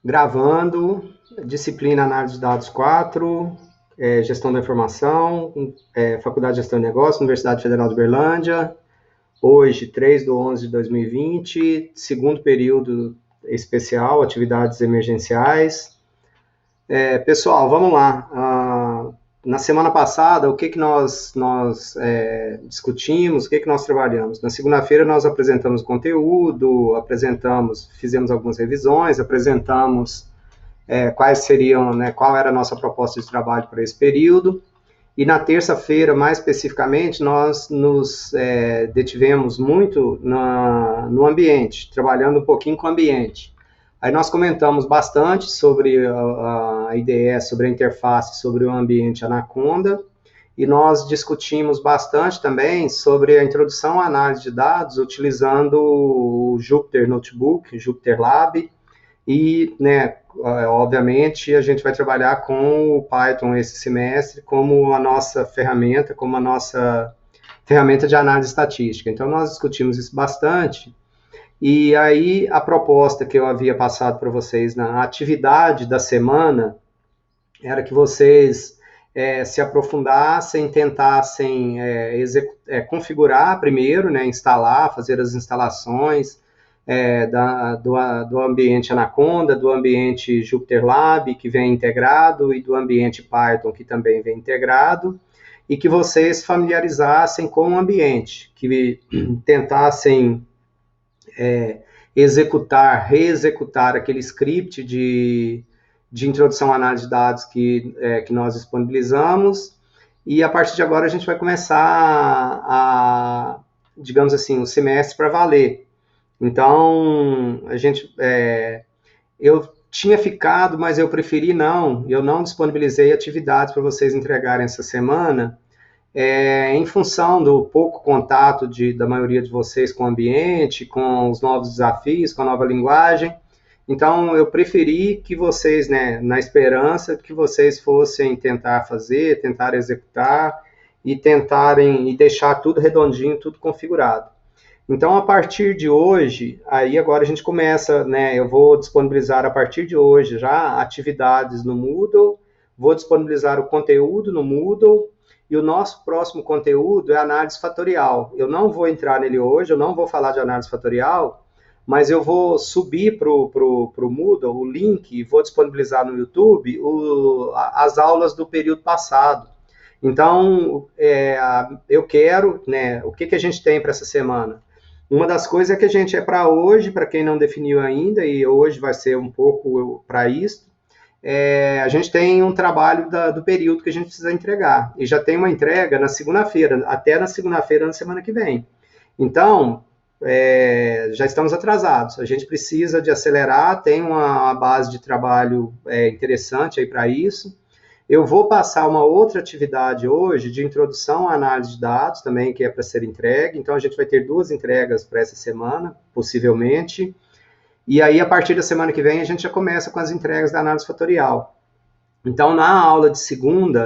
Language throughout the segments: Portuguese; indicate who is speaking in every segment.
Speaker 1: Gravando, disciplina Análise de Dados 4, Gestão da Informação, Faculdade de Gestão de Negócios, Universidade Federal de Uberlândia, hoje, 3/11/2020, segundo período especial, atividades emergenciais. Pessoal, vamos lá. Na semana passada, o que nós discutimos, o que nós trabalhamos? Na segunda-feira, nós apresentamos conteúdo, fizemos algumas revisões, apresentamos quais seriam, né, qual era a nossa proposta de trabalho para esse período. E na terça-feira, mais especificamente, nós nos detivemos muito no ambiente, trabalhando um pouquinho com o ambiente. Aí nós comentamos bastante sobre a IDE, sobre a interface, sobre o ambiente Anaconda, e nós discutimos bastante também sobre a introdução à análise de dados utilizando o Jupyter Notebook, Jupyter Lab, e, né, obviamente, a gente vai trabalhar com o Python esse semestre como a nossa ferramenta, de análise estatística. Então, nós discutimos isso bastante. E aí, a proposta que eu havia passado para vocês na atividade da semana era que vocês se aprofundassem, tentassem configurar primeiro, né, instalar, fazer as instalações do ambiente Anaconda, do ambiente Jupyter Lab, que vem integrado, e do ambiente Python, que também vem integrado, e que vocês familiarizassem com o ambiente, que tentassem reexecutar aquele script de introdução à análise de dados que nós disponibilizamos, e a partir de agora a gente vai começar digamos assim, o semestre para valer. Então, eu tinha ficado, mas eu preferi eu não disponibilizei atividades para vocês entregarem essa semana, em função do pouco contato da maioria de vocês com o ambiente, com os novos desafios, com a nova linguagem. Então, eu preferi que vocês, né, na esperança que vocês fossem tentar fazer, tentar executar e deixar tudo redondinho, tudo configurado. Então, a partir de hoje, aí agora a gente começa, né, eu vou disponibilizar a partir de hoje já atividades no Moodle, vou disponibilizar o conteúdo no Moodle, e o nosso próximo conteúdo é análise fatorial. Eu não vou entrar nele hoje, eu não vou falar de análise fatorial, mas eu vou subir para o Moodle o link e vou disponibilizar no YouTube as aulas do período passado. Então, eu quero, né, o que a gente tem para essa semana? Uma das coisas é que a gente para hoje, para quem não definiu ainda, e hoje vai ser um pouco para isso, a gente tem um trabalho do período que a gente precisa entregar. E já tem uma entrega na segunda-feira, até na segunda-feira na semana que vem. Então, já estamos atrasados. A gente precisa de acelerar, tem uma base de trabalho interessante aí para isso. Eu vou passar uma outra atividade hoje de introdução à análise de dados também, que é para ser entregue. Então, a gente vai ter 2 entregas para essa semana, possivelmente. E aí, a partir da semana que vem, a gente já começa com as entregas da análise fatorial. Então, na aula de segunda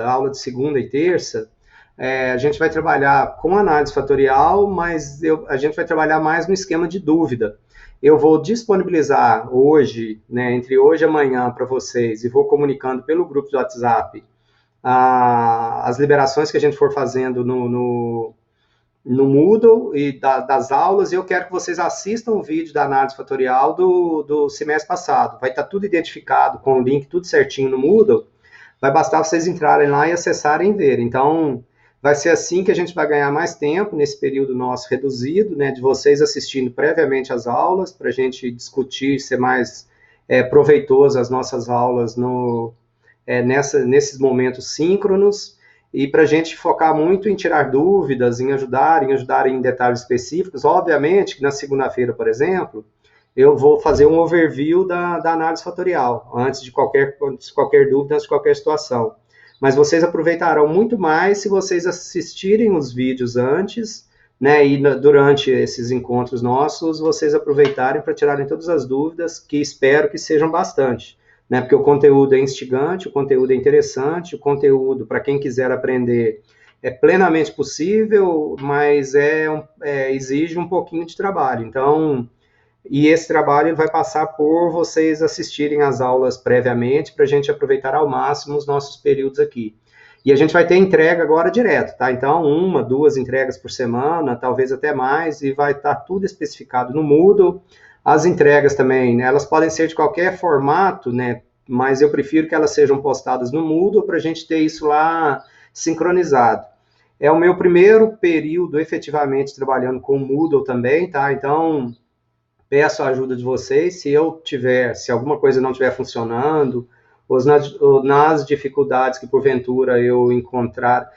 Speaker 1: e terça, a gente vai trabalhar com análise fatorial, mas a gente vai trabalhar mais no esquema de dúvida. Eu vou disponibilizar hoje, né, entre hoje e amanhã para vocês, e vou comunicando pelo grupo do WhatsApp as liberações que a gente for fazendo no Moodle e das aulas, e eu quero que vocês assistam o vídeo da análise fatorial do semestre passado. Vai estar tudo identificado com o link, tudo certinho no Moodle. Vai bastar vocês entrarem lá e acessarem e ver. Então, vai ser assim que a gente vai ganhar mais tempo nesse período nosso reduzido, né, de vocês assistindo previamente as aulas, para a gente discutir, ser mais proveitoso as nossas aulas nesses momentos síncronos, e para a gente focar muito em tirar dúvidas, em ajudar em detalhes específicos. Obviamente que na segunda-feira, por exemplo, eu vou fazer um overview da análise fatorial, antes de qualquer dúvida, antes de qualquer situação. Mas vocês aproveitarão muito mais se vocês assistirem os vídeos antes, né, e durante esses encontros nossos, vocês aproveitarem para tirarem todas as dúvidas, que espero que sejam bastante. Né, porque o conteúdo é instigante, o conteúdo é interessante, o conteúdo, para quem quiser aprender, é plenamente possível, mas exige um pouquinho de trabalho. Então, E esse trabalho ele vai passar por vocês assistirem às aulas previamente, para a gente aproveitar ao máximo os nossos períodos aqui. E a gente vai ter entrega agora direto, tá? Então, 1, 2 entregas por semana, talvez até mais, e vai estar tudo especificado no Moodle. As entregas também, né, elas podem ser de qualquer formato, né? Mas eu prefiro que elas sejam postadas no Moodle para a gente ter isso lá sincronizado. É o meu primeiro período efetivamente trabalhando com o Moodle também, tá? Então, peço a ajuda de vocês. Se alguma coisa não estiver funcionando, ou nas dificuldades que porventura eu encontrar,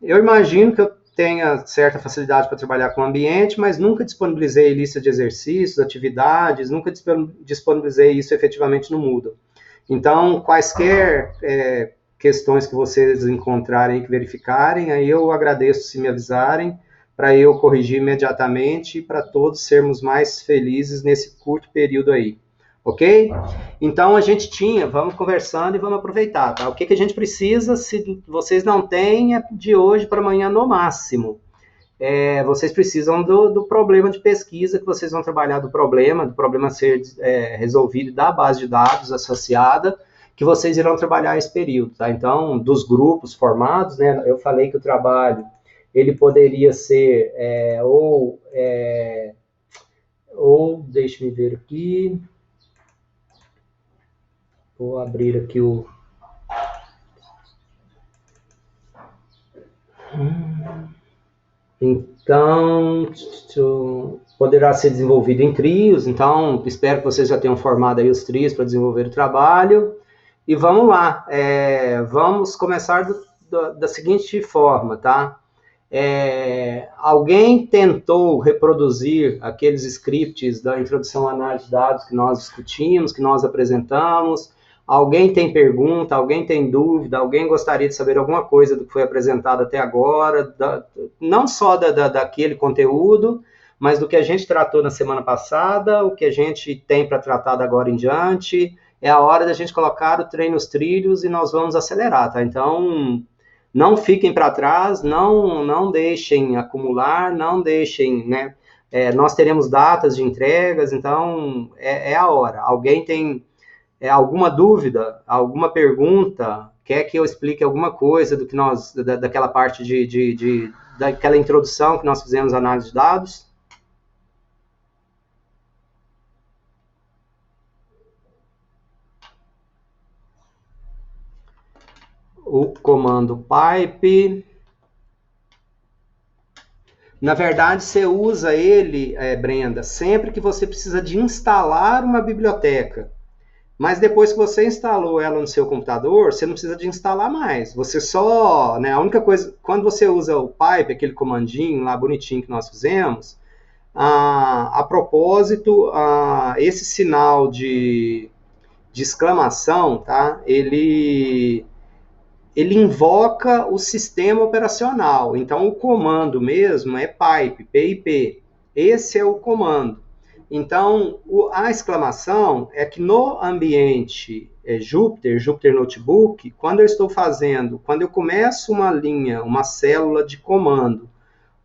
Speaker 1: eu imagino que eu tenha certa facilidade para trabalhar com o ambiente, mas nunca disponibilizei lista de exercícios, atividades, nunca disponibilizei isso efetivamente no Moodle. Então, quaisquer questões que vocês encontrarem, que verificarem, aí eu agradeço se me avisarem, para eu corrigir imediatamente e para todos sermos mais felizes nesse curto período aí, ok? Então a gente vamos conversando e vamos aproveitar, tá? O que a gente precisa, se vocês não têm, é de hoje para amanhã no máximo. Vocês precisam do problema de pesquisa, que vocês vão trabalhar do problema ser resolvido da base de dados associada, que vocês irão trabalhar esse período, tá? Então, dos grupos formados, né? Eu falei que o trabalho ele poderia ser deixe-me ver aqui, vou abrir aqui o então poderá ser desenvolvido em trios. Então espero que vocês já tenham formado aí os trios para desenvolver o trabalho. E vamos lá, vamos começar da seguinte forma, tá? Alguém tentou reproduzir aqueles scripts da introdução à análise de dados que nós discutimos, que nós apresentamos? Alguém tem pergunta, alguém tem dúvida, alguém gostaria de saber alguma coisa do que foi apresentado até agora, não só daquele conteúdo, mas do que a gente tratou na semana passada, o que a gente tem para tratar da agora em diante? É a hora da gente colocar o trem nos trilhos e nós vamos acelerar, tá? Então, não fiquem para trás, não deixem acumular, não deixem, né? Nós teremos datas de entregas, então é a hora. Alguém tem alguma dúvida, alguma pergunta, quer que eu explique alguma coisa do que daquela parte daquela introdução que nós fizemos à análise de dados? O comando pipe. Na verdade, você usa ele, Brenda, sempre que você precisa de instalar uma biblioteca. Mas depois que você instalou ela no seu computador, você não precisa de instalar mais. Você só, né, a única coisa, quando você usa o pipe, aquele comandinho lá bonitinho que nós fizemos, a propósito, esse sinal de exclamação, tá? Ele invoca o sistema operacional. Então, o comando mesmo é pipe, PIP. Esse é o comando. Então, a exclamação é que no ambiente Jupyter Notebook, quando eu começo uma linha, uma célula de comando,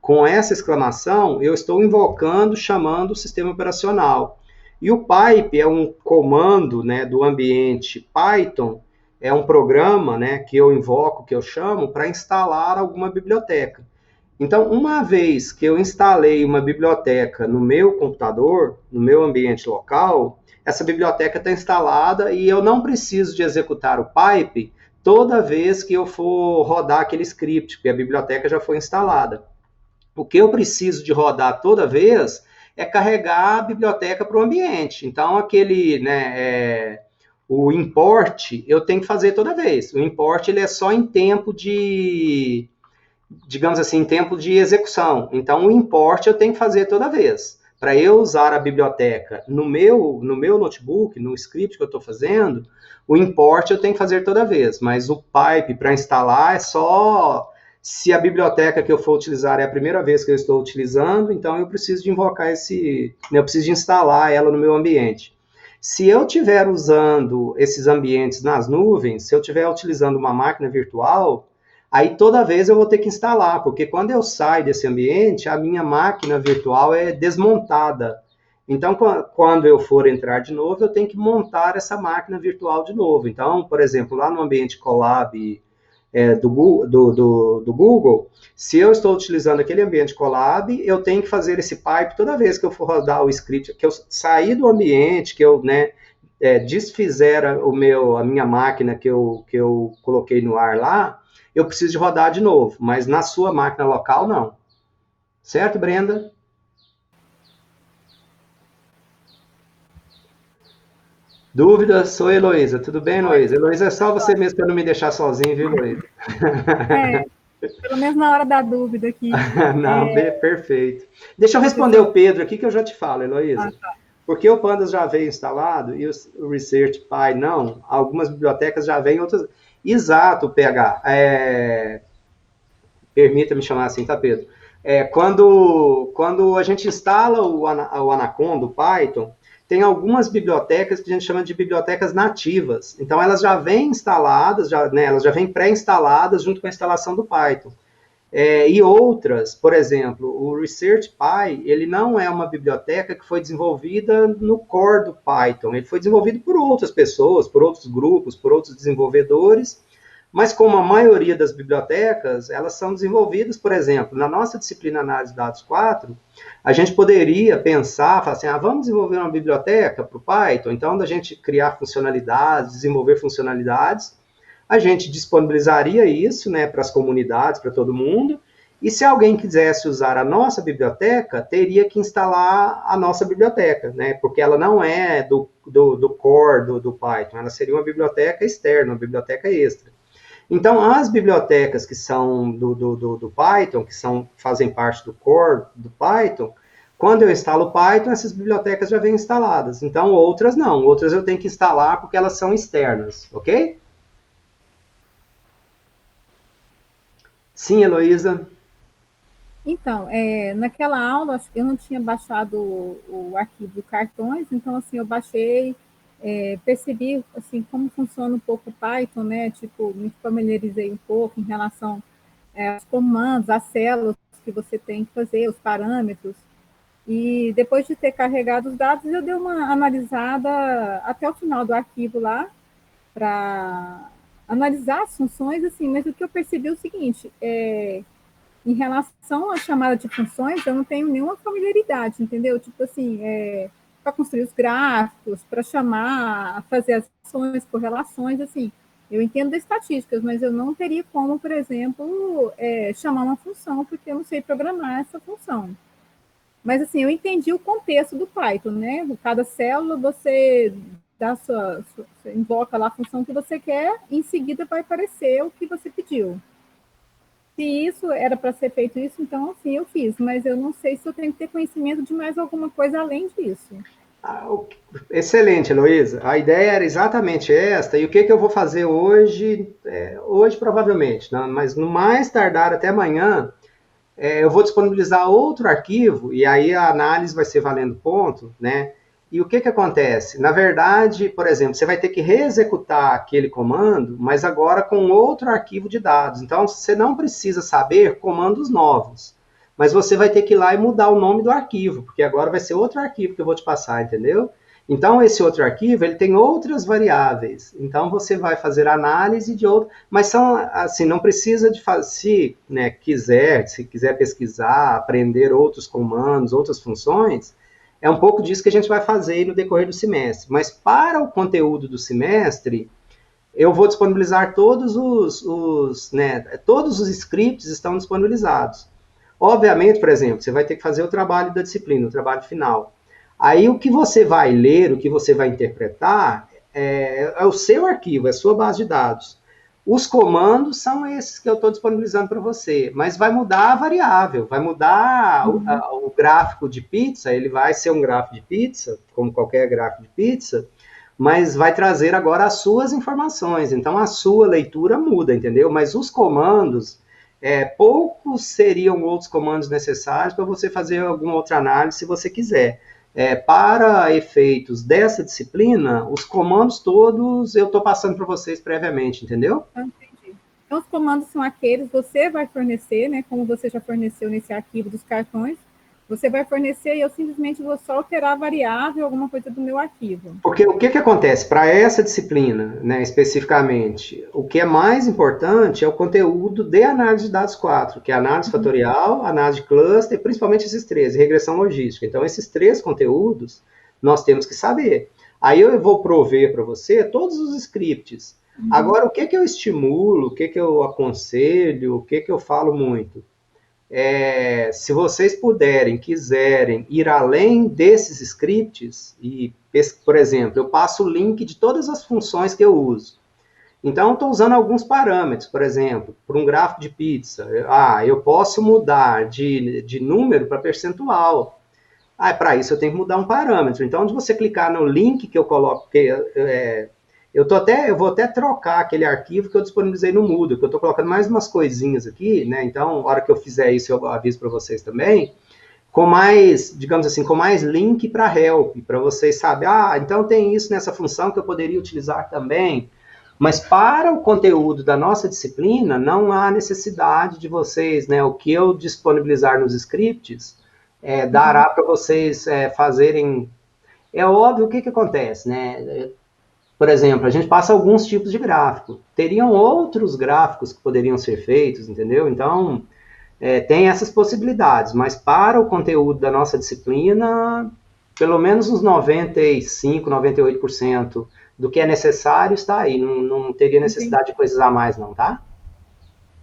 Speaker 1: com essa exclamação, eu estou invocando, chamando o sistema operacional. E o pipe é um comando, né, do ambiente Python, é um programa, né, que eu invoco, que eu chamo, para instalar alguma biblioteca. Então, uma vez que eu instalei uma biblioteca no meu computador, no meu ambiente local, essa biblioteca está instalada e eu não preciso de executar o pipe toda vez que eu for rodar aquele script, porque a biblioteca já foi instalada. O que eu preciso de rodar toda vez é carregar a biblioteca para o ambiente. Então, o import eu tenho que fazer toda vez. O import ele é só em tempo de, digamos assim, em tempo de execução. Então, o import eu tenho que fazer toda vez. Para eu usar a biblioteca no meu notebook, no script que eu estou fazendo, o import eu tenho que fazer toda vez. Mas o pipe para instalar é só se a biblioteca que eu for utilizar é a primeira vez que eu estou utilizando, então eu preciso de invocar eu preciso de instalar ela no meu ambiente. Se eu estiver usando esses ambientes nas nuvens, se eu estiver utilizando uma máquina virtual, aí toda vez eu vou ter que instalar, porque quando eu saio desse ambiente, a minha máquina virtual é desmontada. Então, quando eu for entrar de novo, eu tenho que montar essa máquina virtual de novo. Então, por exemplo, lá no ambiente Colab do Google, se eu estou utilizando aquele ambiente Colab, eu tenho que fazer esse pipe toda vez que eu for rodar o script, que eu sair do ambiente, que eu desfizer a minha máquina que eu coloquei no ar lá, eu preciso de rodar de novo, mas na sua máquina local, não. Certo, Brenda? Dúvidas? Sou Heloísa. Tudo bem, Heloísa? Heloísa, é só você mesmo para não me deixar sozinho, viu, Heloísa?
Speaker 2: É, pelo menos na hora da dúvida aqui.
Speaker 1: Não, perfeito. Deixa eu responder
Speaker 2: Professor,
Speaker 1: o Pedro aqui que eu já te falo, Heloísa. Porque o Pandas já veio instalado e o Research Pi não. Algumas bibliotecas já vêm, outras. Exato, PH. Permita-me chamar assim, tá, Pedro? Quando a gente instala o Anaconda, o Python, tem algumas bibliotecas que a gente chama de bibliotecas nativas. Então, elas já vêm instaladas, elas já vêm pré-instaladas junto com a instalação do Python. E outras, por exemplo, o ResearchPy, ele não é uma biblioteca que foi desenvolvida no core do Python, ele foi desenvolvido por outras pessoas, por outros grupos, por outros desenvolvedores, mas como a maioria das bibliotecas, elas são desenvolvidas, por exemplo, na nossa disciplina Análise de Dados 4, a gente poderia pensar, falar assim, vamos desenvolver uma biblioteca para o Python, então da gente criar funcionalidades, desenvolver funcionalidades, a gente disponibilizaria isso, né, para as comunidades, para todo mundo, e se alguém quisesse usar a nossa biblioteca, teria que instalar a nossa biblioteca, né, porque ela não é do core do Python, ela seria uma biblioteca externa, uma biblioteca extra. Então, as bibliotecas que são do Python, que fazem parte do core do Python, quando eu instalo o Python, essas bibliotecas já vêm instaladas. Então, outras não. Outras eu tenho que instalar porque elas são externas, ok? Sim, Heloísa.
Speaker 2: então, naquela aula eu não tinha baixado o arquivo do cartões, então assim eu baixei, percebi assim como funciona um pouco o Python, né? Tipo, me familiarizei um pouco em relação aos comandos, às células que você tem que fazer, os parâmetros. E depois de ter carregado os dados, eu dei uma analisada até o final do arquivo lá para analisar as funções, assim. Mas o que eu percebi é o seguinte: em relação à chamada de funções, eu não tenho nenhuma familiaridade, entendeu? Tipo assim, para construir os gráficos, para chamar, fazer as ações, correlações, assim. Eu entendo de estatísticas, mas eu não teria como, por exemplo, chamar uma função, porque eu não sei programar essa função. Mas assim, eu entendi o contexto do Python, né? Cada célula você dá você invoca lá a função que você quer e em seguida vai aparecer o que você pediu. Se isso era para ser feito isso, então assim eu fiz, mas eu não sei se eu tenho que ter conhecimento de mais alguma coisa além disso.
Speaker 1: Excelente, Heloísa. A ideia era exatamente esta, e o que eu vou fazer hoje? Hoje, provavelmente, não, mas no mais tardar até amanhã, eu vou disponibilizar outro arquivo, e aí a análise vai ser valendo ponto, né? E o que acontece? Na verdade, por exemplo, você vai ter que reexecutar aquele comando, mas agora com outro arquivo de dados. Então, você não precisa saber comandos novos, mas você vai ter que ir lá e mudar o nome do arquivo, porque agora vai ser outro arquivo que eu vou te passar, entendeu? Então, esse outro arquivo, ele tem outras variáveis. Então, você vai fazer análise de outro, mas são, assim, não precisa de fazer, se quiser pesquisar, aprender outros comandos, outras funções, é um pouco disso que a gente vai fazer no decorrer do semestre. Mas para o conteúdo do semestre, eu vou disponibilizar todos os scripts estão disponibilizados. Obviamente, por exemplo, você vai ter que fazer o trabalho da disciplina, o trabalho final. Aí o que você vai ler, o que você vai interpretar, é o seu arquivo, é a sua base de dados. Os comandos são esses que eu estou disponibilizando para você, mas vai mudar a variável, vai mudar o gráfico de pizza, ele vai ser um gráfico de pizza, como qualquer gráfico de pizza, mas vai trazer agora as suas informações. Então a sua leitura muda, entendeu? Mas os comandos, poucos seriam outros comandos necessários para você fazer alguma outra análise se você quiser. Para efeitos dessa disciplina, os comandos todos eu estou passando para vocês previamente, entendeu?
Speaker 2: Entendi. Então, os comandos são aqueles, você vai fornecer, né? Como você já forneceu nesse arquivo dos cartões, você vai fornecer e eu simplesmente vou só alterar a variável, alguma coisa do meu arquivo.
Speaker 1: Porque o que, que acontece? Para essa disciplina, né, especificamente, o que é mais importante é o conteúdo de análise de dados 4, que é análise fatorial, análise de cluster, principalmente esses três, e regressão logística. Então, esses três conteúdos nós temos que saber. Aí eu vou prover para você todos os scripts. Agora, o que, que eu estimulo, o que, que eu aconselho, o que, que eu falo muito? Se vocês puderem, quiserem ir além desses scripts, e, por exemplo, eu passo o link de todas as funções que eu uso. Então, estou usando alguns parâmetros, por exemplo, para um gráfico de pizza. Eu posso mudar de número para percentual. Para isso eu tenho que mudar um parâmetro. Então, de você clicar no link que eu coloco, eu vou até trocar aquele arquivo que eu disponibilizei no Moodle, que eu estou colocando mais umas coisinhas aqui, né? Então, na hora que eu fizer isso, eu aviso para vocês também, com mais, digamos assim, com mais link para help, para vocês saberem, então tem isso nessa função que eu poderia utilizar também. Mas para o conteúdo da nossa disciplina, não há necessidade de vocês, né? O que eu disponibilizar nos scripts, dará para vocês fazerem. É óbvio o que acontece, né? Por exemplo, a gente passa alguns tipos de gráfico. Teriam outros gráficos que poderiam ser feitos, entendeu? Então, tem essas possibilidades, mas para o conteúdo da nossa disciplina, pelo menos uns 95, 98% do que é necessário está aí. Não teria necessidade de coisas a mais, não, tá?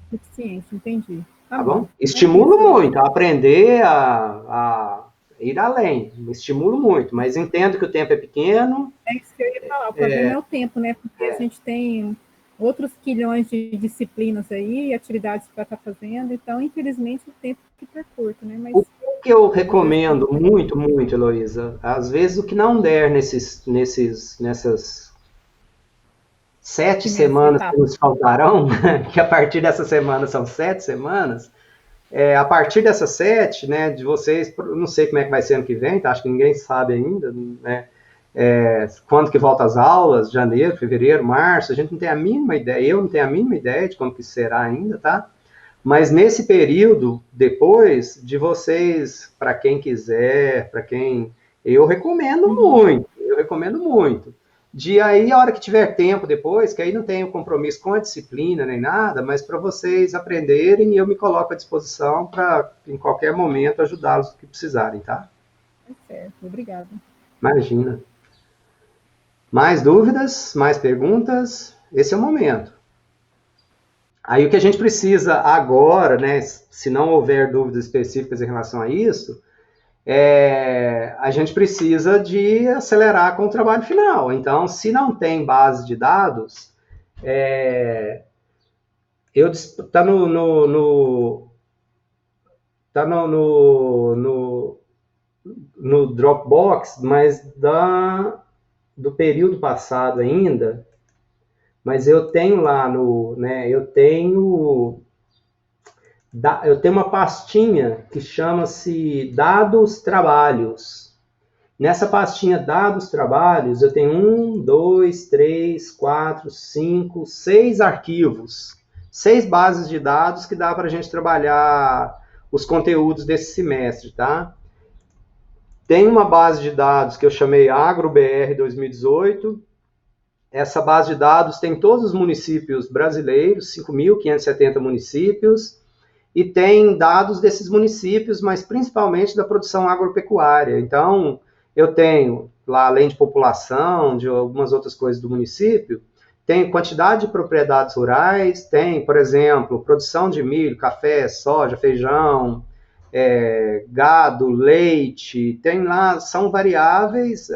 Speaker 2: Suficiente, entendi.
Speaker 1: Tá bom? Estimulo muito a aprender a ir além. Estimulo muito, mas entendo que o tempo é pequeno.
Speaker 2: É isso que eu ia falar, o problema é o tempo, né? Porque a gente tem outros quilhões de disciplinas aí, atividades para estar fazendo, então, infelizmente, o tempo fica curto, né? Mas
Speaker 1: o que eu recomendo muito, muito, Heloísa, às vezes o que não der nessas 7 semanas que nos faltarão, que a partir dessa semana são 7 semanas, a partir dessas 7, né, de vocês, não sei como é que vai ser ano que vem, tá? Acho que ninguém sabe ainda, né? Quando que volta as aulas, janeiro, fevereiro, março, a gente não tem a mínima ideia, eu não tenho a mínima ideia de como que será ainda, tá? Mas nesse período, depois de vocês, para quem quiser, para quem... Eu recomendo muito. De aí, a hora que tiver tempo depois, que aí não tenho compromisso com a disciplina nem nada, mas para vocês aprenderem e eu me coloco à disposição para, em qualquer momento, ajudá-los no que precisarem, tá?
Speaker 2: Certo, obrigada.
Speaker 1: Imagina. Mais dúvidas? Mais perguntas? Esse é o momento. Aí o que a gente precisa agora, né, se não houver dúvidas específicas em relação a isso, a gente precisa de acelerar com o trabalho final. Então, se não tem base de dados, tá no Dropbox, mas do período passado ainda. Mas eu tenho lá eu tenho uma pastinha que chama-se Dados Trabalhos. Nessa pastinha Dados Trabalhos, eu tenho 1, 2, 3, 4, 5, 6 arquivos, 6 bases de dados que dá para a gente trabalhar os conteúdos desse semestre, tá? Tem uma base de dados que eu chamei AgroBR 2018. Essa base de dados tem todos os municípios brasileiros, 5.570 municípios, e tem dados desses municípios, mas principalmente da produção agropecuária. Então, eu tenho lá, além de população, de algumas outras coisas do município, tem quantidade de propriedades rurais, tem, por exemplo, produção de milho, café, soja, feijão, gado, leite, tem lá, são variáveis,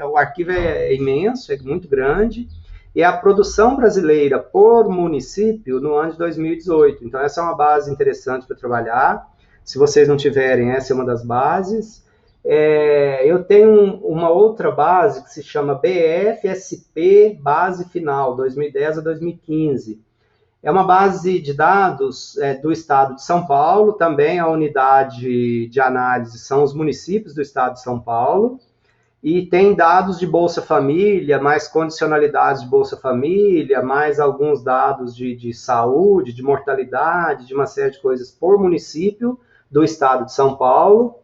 Speaker 1: o arquivo é imenso, é muito grande, e é a produção brasileira por município no ano de 2018. Então, essa é uma base interessante para trabalhar. Se vocês não tiverem, essa é uma das bases. Eu tenho uma outra base que se chama BFSP Base Final, 2010 a 2015. É uma base de dados do estado de São Paulo, também a unidade de análise são os municípios do estado de São Paulo, e tem dados de Bolsa Família, mais condicionalidades de Bolsa Família, mais alguns dados de saúde, de mortalidade, de uma série de coisas por município do estado de São Paulo.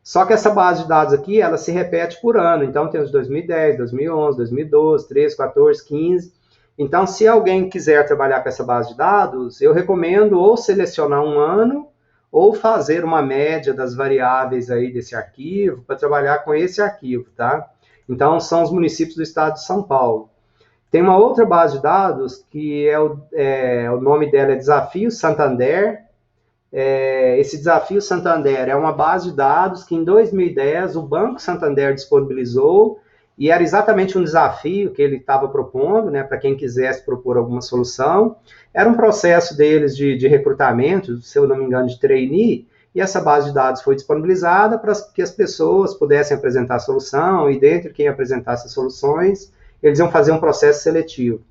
Speaker 1: Só que essa base de dados aqui, ela se repete por ano. Então, tem os 2010, 2011, 2012, 13, 14, 15. Então, se alguém quiser trabalhar com essa base de dados, eu recomendo ou selecionar um ano ou fazer uma média das variáveis aí desse arquivo para trabalhar com esse arquivo, tá? Então, são os municípios do estado de São Paulo. Tem uma outra base de dados que o nome dela é Desafio Santander. Esse Desafio Santander é uma base de dados que em 2010 o Banco Santander disponibilizou e era exatamente um desafio que ele estava propondo, né, para quem quisesse propor alguma solução. Era um processo deles de recrutamento, se eu não me engano, de trainee, e essa base de dados foi disponibilizada para que as pessoas pudessem apresentar a solução, e dentre quem apresentasse as soluções, eles iam fazer um processo seletivo.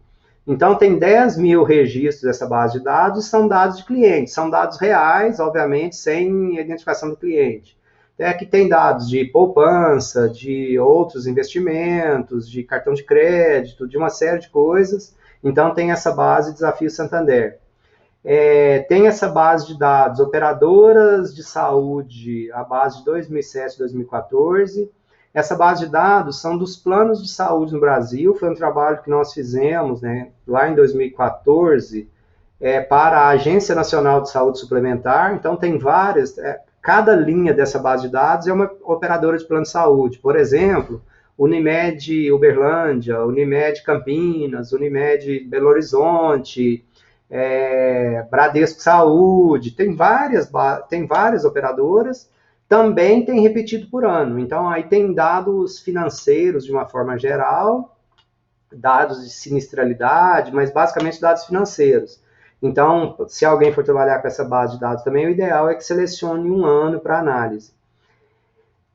Speaker 1: Então, tem 10 mil registros dessa base de dados, são dados de cliente, são dados reais, obviamente, sem identificação do cliente. Aqui tem dados de poupança, de outros investimentos, de cartão de crédito, de uma série de coisas. Então, tem essa base Desafio Santander. Tem essa base de dados operadoras de saúde, a base de 2007 2014. Essa base de dados são dos planos de saúde no Brasil, foi um trabalho que nós fizemos, né, lá em 2014, para a Agência Nacional de Saúde Suplementar. Então, tem várias, cada linha dessa base de dados é uma operadora de plano de saúde. Por exemplo, Unimed Uberlândia, Unimed Campinas, Unimed Belo Horizonte, Bradesco Saúde, tem várias operadoras, também tem repetido por ano. Então, aí tem dados financeiros de uma forma geral, dados de sinistralidade, mas basicamente dados financeiros. Então, se alguém for trabalhar com essa base de dados também, o ideal é que selecione um ano para análise.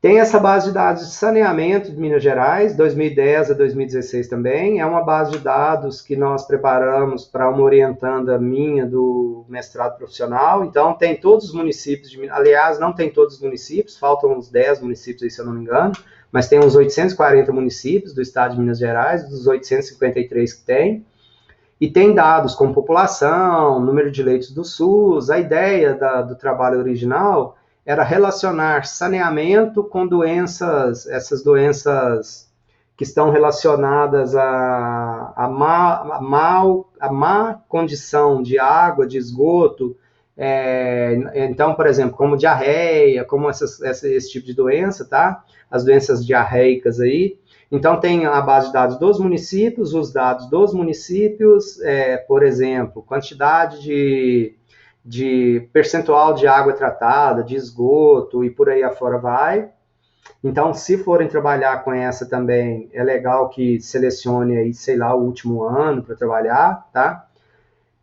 Speaker 1: Tem essa base de dados de saneamento de Minas Gerais, 2010 a 2016 também. É uma base de dados que nós preparamos para uma orientanda minha do mestrado profissional. Então, tem todos os municípios de Minas. Aliás, não tem todos os municípios, faltam uns 10 municípios aí, se eu não me engano. Mas tem uns 840 municípios do estado de Minas Gerais, dos 853 que tem. E tem dados como população, número de leitos do SUS. A ideia do trabalho original era relacionar saneamento com doenças, essas doenças que estão relacionadas à má condição de água, de esgoto. Então, por exemplo, como diarreia, como esse tipo de doença, tá? As doenças diarreicas aí. Então, tem a base de dados dos municípios, os dados dos municípios, por exemplo, quantidade de percentual de água tratada, de esgoto e por aí afora vai. Então, se forem trabalhar com essa também, é legal que selecione aí, sei lá, o último ano para trabalhar, tá?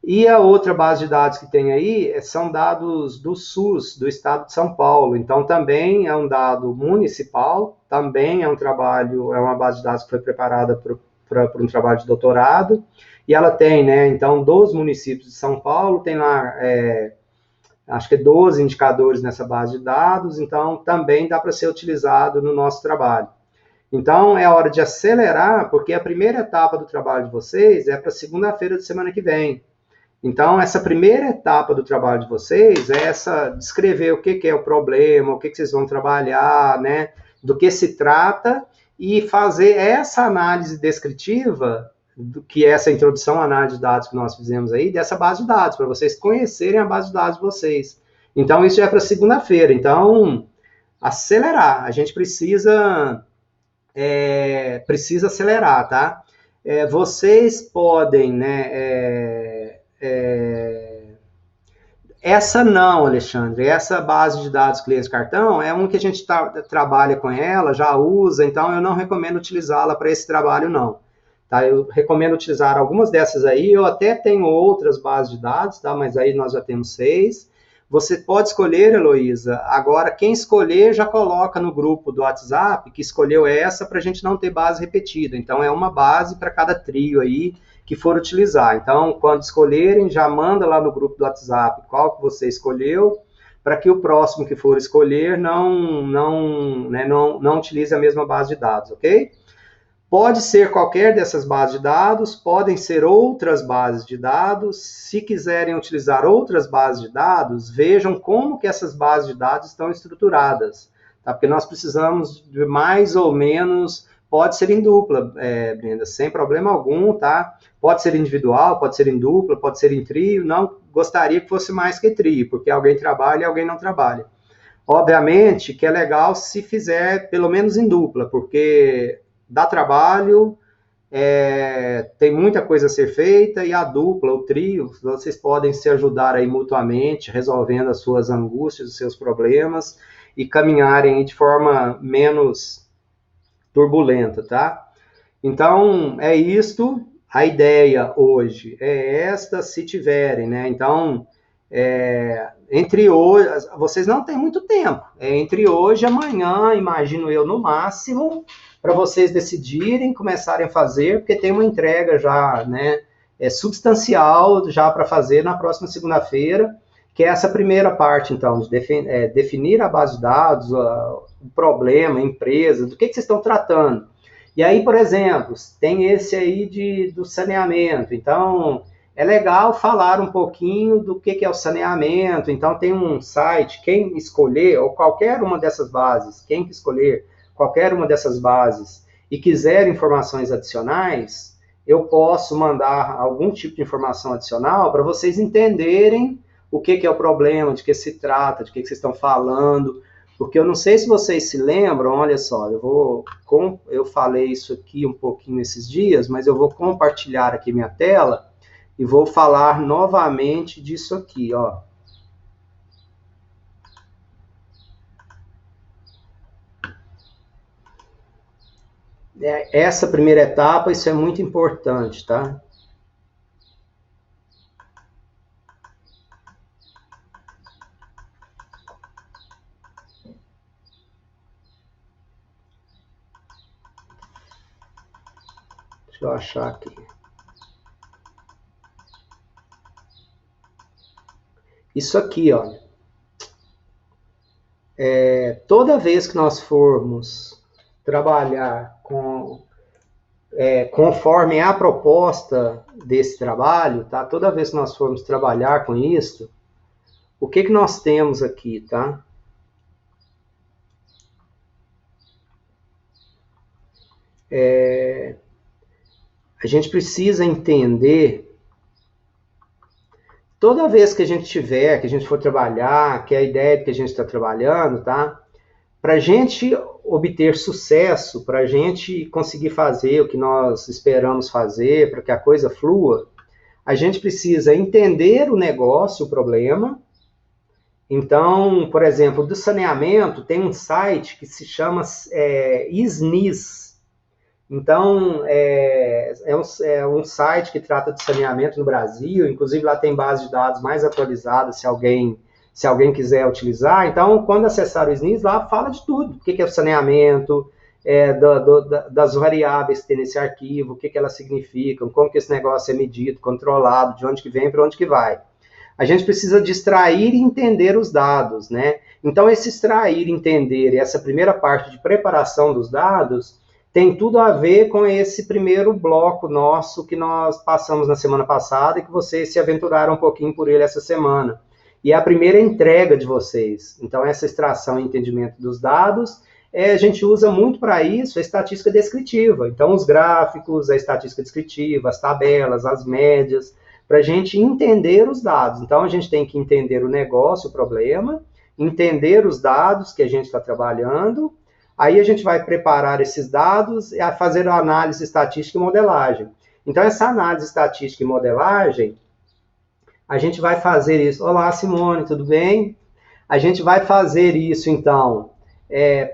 Speaker 1: E a outra base de dados que tem aí são dados do SUS, do estado de São Paulo. Então, também é um dado municipal, também é um trabalho, é uma base de dados que foi preparada para um trabalho de doutorado. E ela tem, né, então, dos municípios de São Paulo, tem lá, acho que 12 indicadores nessa base de dados, então também dá para ser utilizado no nosso trabalho. Então, é hora de acelerar, porque a primeira etapa do trabalho de vocês é para segunda-feira de semana que vem. Então, essa primeira etapa do trabalho de vocês é descrever o que é o problema, o que vocês vão trabalhar, né, do que se trata, e fazer essa análise descritiva do que é essa introdução à análise de dados que nós fizemos aí, dessa base de dados, para vocês conhecerem a base de dados de vocês. Então, isso já é para segunda-feira. Então, acelerar. A gente precisa acelerar, tá? Vocês podem, né? Essa não, Alexandre. Essa base de dados clientes cartão é uma que a gente trabalha com ela, já usa, então eu não recomendo utilizá-la para esse trabalho, não. Tá, eu recomendo utilizar algumas dessas aí, eu até tenho outras bases de dados, tá, mas aí nós já temos 6. Você pode escolher, Heloísa, agora quem escolher já coloca no grupo do WhatsApp que escolheu essa para a gente não ter base repetida. Então é uma base para cada trio aí que for utilizar. Então, quando escolherem, já manda lá no grupo do WhatsApp qual que você escolheu, para que o próximo que for escolher não utilize a mesma base de dados, ok? Pode ser qualquer dessas bases de dados, podem ser outras bases de dados. Se quiserem utilizar outras bases de dados, vejam como que essas bases de dados estão estruturadas. tá? Porque nós precisamos de mais ou menos, pode ser em dupla, Brenda, sem problema algum, tá? Pode ser individual, pode ser em dupla, pode ser em trio, não gostaria que fosse mais que trio, porque alguém trabalha e alguém não trabalha. Obviamente que é legal se fizer pelo menos em dupla, porque dá trabalho, tem muita coisa a ser feita, e a dupla, o trio, vocês podem se ajudar aí mutuamente, resolvendo as suas angústias, os seus problemas, e caminharem de forma menos turbulenta, tá? Então, é isto. A ideia hoje é esta, se tiverem, né? Então, entre hoje, vocês não têm muito tempo. Entre hoje e amanhã, imagino eu, no máximo, para vocês decidirem, começarem a fazer, porque tem uma entrega já, né? Substancial já para fazer na próxima segunda-feira, que é essa primeira parte, então, de definir a base de dados, o problema, a empresa, do que vocês estão tratando. E aí, por exemplo, tem esse aí do saneamento. Então, é legal falar um pouquinho do que é o saneamento. Então, tem um site, quem escolher, ou qualquer uma dessas bases, quem escolher qualquer uma dessas bases e quiser informações adicionais, eu posso mandar algum tipo de informação adicional para vocês entenderem o que é o problema, de que se trata, de que vocês estão falando. Porque eu não sei se vocês se lembram, olha só, eu falei isso aqui um pouquinho esses dias, mas eu vou compartilhar aqui minha tela e vou falar novamente disso aqui, ó. Essa primeira etapa, isso é muito importante, tá? Deixa eu achar aqui. Isso aqui, olha. Toda vez que nós formos trabalhar conforme a proposta desse trabalho, tá? Toda vez que nós formos trabalhar com isso, o que nós temos aqui, tá? A gente precisa entender, toda vez que a gente for trabalhar, que é a ideia de que a gente está trabalhando, tá? Para a gente obter sucesso, para a gente conseguir fazer o que nós esperamos fazer, para que a coisa flua, a gente precisa entender o negócio, o problema. Então, por exemplo, do saneamento, tem um site que se chama SNIS. Então, é um site que trata de saneamento no Brasil, inclusive lá tem base de dados mais atualizada, se alguém quiser utilizar. Então, quando acessar o SNIS, lá fala de tudo. O que é o saneamento, das variáveis que tem nesse arquivo, o que elas significam, como que esse negócio é medido, controlado, de onde que vem, para onde que vai. A gente precisa de extrair e entender os dados, né? Então, esse extrair, entender e essa primeira parte de preparação dos dados tem tudo a ver com esse primeiro bloco nosso que nós passamos na semana passada e que vocês se aventuraram um pouquinho por ele essa semana. E é a primeira entrega de vocês. Então, essa extração e entendimento dos dados, a gente usa muito para isso a estatística descritiva. Então, os gráficos, a estatística descritiva, as tabelas, as médias, para a gente entender os dados. Então, a gente tem que entender o negócio, o problema, entender os dados que a gente está trabalhando. Aí a gente vai preparar esses dados e fazer a análise estatística e modelagem. Então, essa análise estatística e modelagem, a gente vai fazer isso. Olá, Simone, tudo bem? A gente vai fazer isso, então,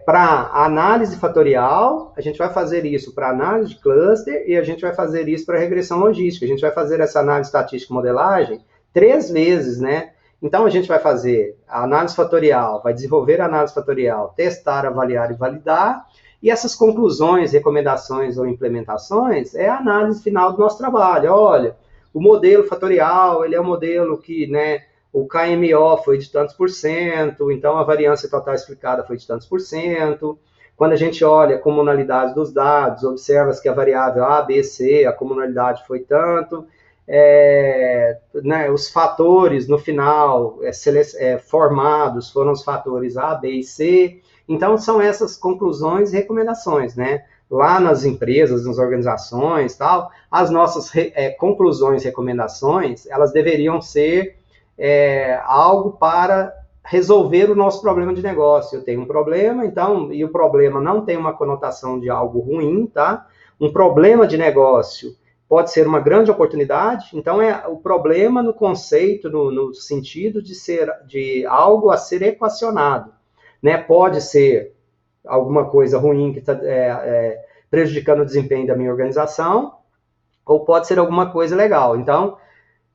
Speaker 1: para análise fatorial, a gente vai fazer isso para análise de cluster e a gente vai fazer isso para regressão logística. A gente vai fazer essa análise estatística e modelagem 3 vezes, né? Então, a gente vai fazer a análise fatorial, vai desenvolver a análise fatorial, testar, avaliar e validar, e essas conclusões, recomendações ou implementações é a análise final do nosso trabalho. Olha, o modelo fatorial, ele é um modelo que, né, o KMO foi de tantos por cento, então a variância total explicada foi de tantos por cento. Quando a gente olha a comunalidade dos dados, observa que a variável A, B, C, a comunalidade foi tanto. Né, os fatores no final formados foram os fatores A, B e C, Então, são essas conclusões e recomendações, né? Lá nas empresas, nas organizações, tal, as nossas conclusões e recomendações, elas deveriam ser algo para resolver o nosso problema de negócio. Eu tenho um problema, então, e o problema não tem uma conotação de algo ruim, tá? Um problema de negócio pode ser uma grande oportunidade, então é o problema no conceito, no sentido de ser de algo a ser equacionado, né? Pode ser alguma coisa ruim que está prejudicando o desempenho da minha organização, ou pode ser alguma coisa legal. Então,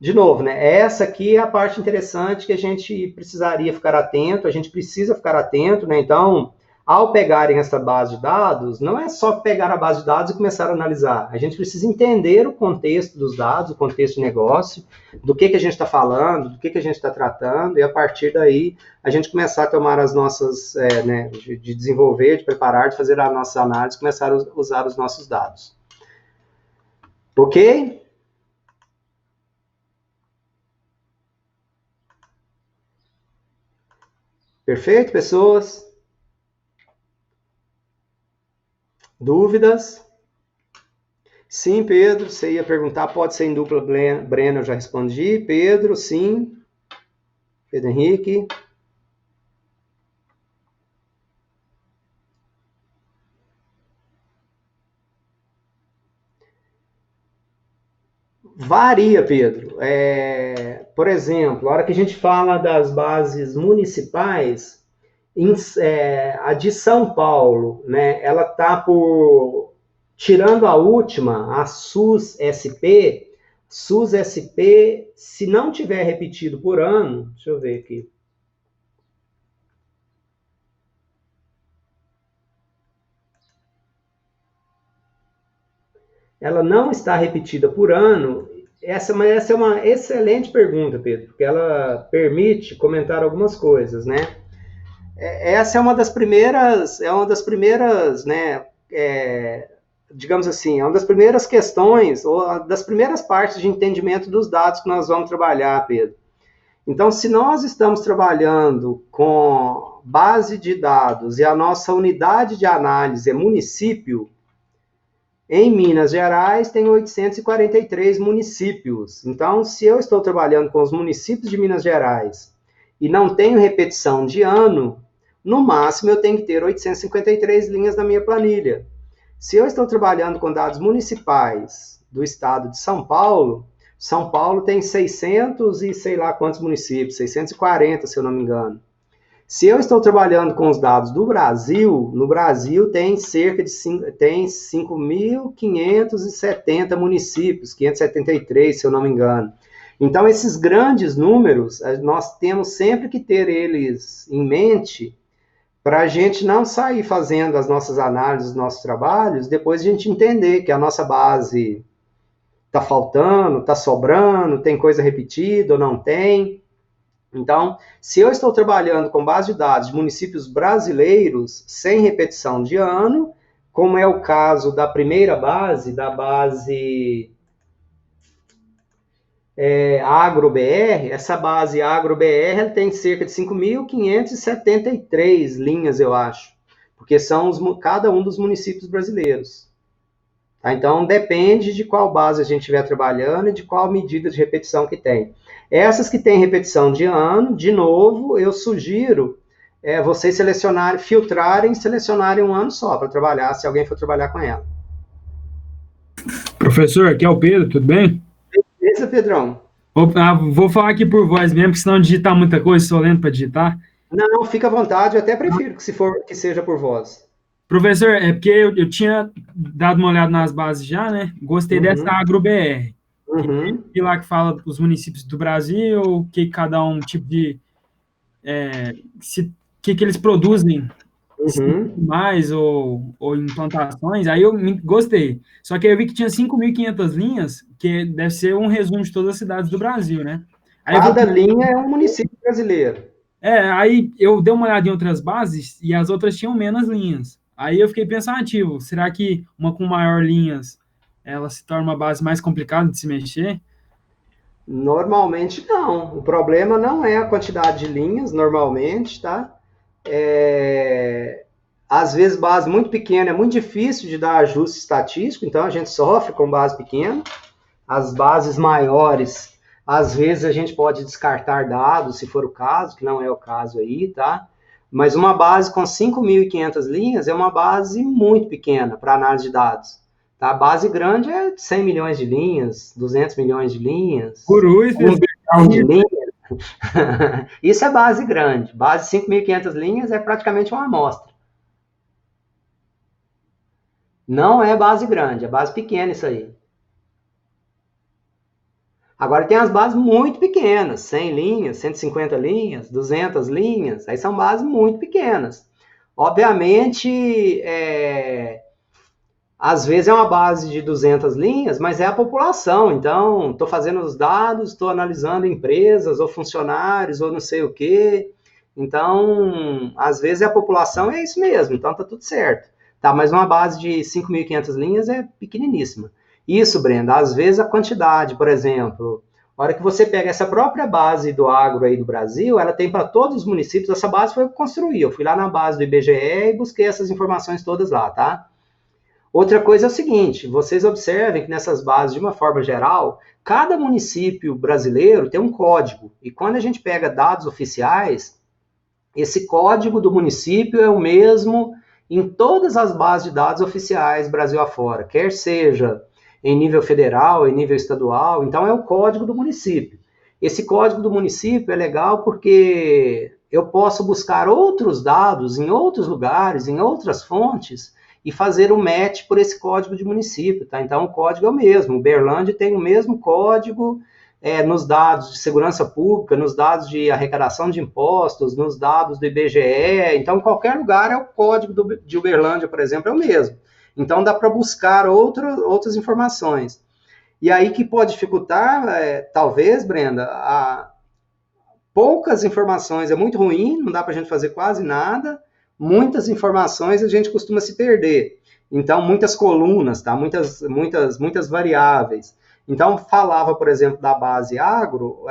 Speaker 1: de novo, né? Essa aqui é a parte interessante que a gente precisaria ficar atento, a gente precisa ficar atento, né? Então, ao pegarem essa base de dados, não é só pegar a base de dados e começar a analisar. A gente precisa entender o contexto dos dados, o contexto de negócio, do que a gente está falando, do que a gente está tratando, e a partir daí a gente começar a tomar as nossas, né, de desenvolver, de preparar, de fazer a nossa análise, começar a usar os nossos dados. Ok? Perfeito, pessoas? Dúvidas? Sim, Pedro, você ia perguntar, pode ser em dupla, Breno, eu já respondi. Pedro, sim. Pedro Henrique. Varia, Pedro. Por exemplo, a hora que a gente fala das bases municipais, a de São Paulo, né, ela está por, tirando a última, a SUS-SP, SUS-SP, se não tiver repetido por ano, deixa eu ver aqui. Ela não está repetida por ano. Essa é uma excelente pergunta, Pedro, porque ela permite comentar algumas coisas, né? Essa é uma das primeiras, né, digamos assim, é uma das primeiras questões, ou das primeiras partes de entendimento dos dados que nós vamos trabalhar, Pedro. Então, se nós estamos trabalhando com base de dados e a nossa unidade de análise é município, em Minas Gerais tem 843 municípios. Então, se eu estou trabalhando com os municípios de Minas Gerais e não tenho repetição de ano, no máximo eu tenho que ter 853 linhas na minha planilha. Se eu estou trabalhando com dados municipais do estado de São Paulo tem 600 e sei lá quantos municípios, 640, se eu não me engano. Se eu estou trabalhando com os dados do Brasil, no Brasil tem cerca de 5.570 municípios, 573, se eu não me engano. Então, esses grandes números, nós temos sempre que ter eles em mente para a gente não sair fazendo as nossas análises, os nossos trabalhos, depois a gente entender que a nossa base está faltando, está sobrando, tem coisa repetida ou não tem. Então, se eu estou trabalhando com base de dados de municípios brasileiros sem repetição de ano, como é o caso da primeira base, da base AgroBR, essa base AgroBR tem cerca de 5.573 linhas, eu acho, porque são cada um dos municípios brasileiros. Tá? Então, depende de qual base a gente estiver trabalhando e de qual medida de repetição que tem. Essas que têm repetição de ano, de novo, eu sugiro vocês filtrarem e selecionarem um ano só para trabalhar, se alguém for trabalhar com ela.
Speaker 3: Professor, aqui é o Pedro, tudo bem?
Speaker 1: Beleza, Pedrão?
Speaker 3: Vou falar aqui por voz mesmo, porque senão digitar muita coisa, estou lendo para digitar.
Speaker 1: Não, fica à vontade, eu até prefiro que seja por voz.
Speaker 3: Professor, é porque eu tinha dado uma olhada nas bases já, né? Gostei dessa AgroBR. E lá que fala os municípios do Brasil, que cada um tipo de... que eles produzem, mais ou em plantações, aí eu gostei. Só que eu vi que tinha 5.500 linhas, que deve ser um resumo de todas as cidades do Brasil, né?
Speaker 1: Cada linha é um município brasileiro.
Speaker 3: Aí eu dei uma olhada em outras bases e as outras tinham menos linhas. Aí eu fiquei pensativo, será que uma com maior linhas, ela se torna uma base mais complicada de se mexer?
Speaker 1: Normalmente não. O problema não é a quantidade de linhas, normalmente, tá? Às vezes, base muito pequena é muito difícil de dar ajuste estatístico, então a gente sofre com base pequena. As bases maiores, às vezes a gente pode descartar dados, se for o caso, que não é o caso aí, tá? Mas uma base com 5.500 linhas é uma base muito pequena para análise de dados. Tá? A base grande é 100 milhões de linhas, 200 milhões de linhas,
Speaker 3: Guru,
Speaker 1: 1 bilhão de linhas. Isso é base grande. Base 5.500 linhas é praticamente uma amostra. Não é base grande, é base pequena isso aí. Agora tem as bases muito pequenas, 100 linhas, 150 linhas, 200 linhas, aí são bases muito pequenas. Obviamente, às vezes é uma base de 200 linhas, mas é a população, então estou fazendo os dados, estou analisando empresas ou funcionários ou não sei o quê, então às vezes é a população, é isso mesmo, então está tudo certo. Tá, mas uma base de 5.500 linhas é pequeniníssima. Isso, Brenda, às vezes a quantidade, por exemplo, a hora que você pega essa própria base do agro aí do Brasil, ela tem para todos os municípios, essa base foi construída. Eu fui lá na base do IBGE e busquei essas informações todas lá, tá? Outra coisa é o seguinte, vocês observem que nessas bases, de uma forma geral, cada município brasileiro tem um código. E quando a gente pega dados oficiais, esse código do município é o mesmo em todas as bases de dados oficiais Brasil afora, quer seja em nível federal, em nível estadual, então é o código do município. Esse código do município é legal porque eu posso buscar outros dados em outros lugares, em outras fontes, e fazer o match por esse código de município, tá? Então o código é o mesmo, o Uberlândia tem o mesmo código nos dados de segurança pública, nos dados de arrecadação de impostos, nos dados do IBGE, então qualquer lugar é o código de Uberlândia, por exemplo, é o mesmo. Então dá para buscar outras informações. E aí que pode dificultar, talvez, Brenda, poucas informações é muito ruim, não dá para a gente fazer quase nada, muitas informações a gente costuma se perder. Então, muitas colunas, tá? Muitas variáveis. Então, falava, por exemplo, da base agro,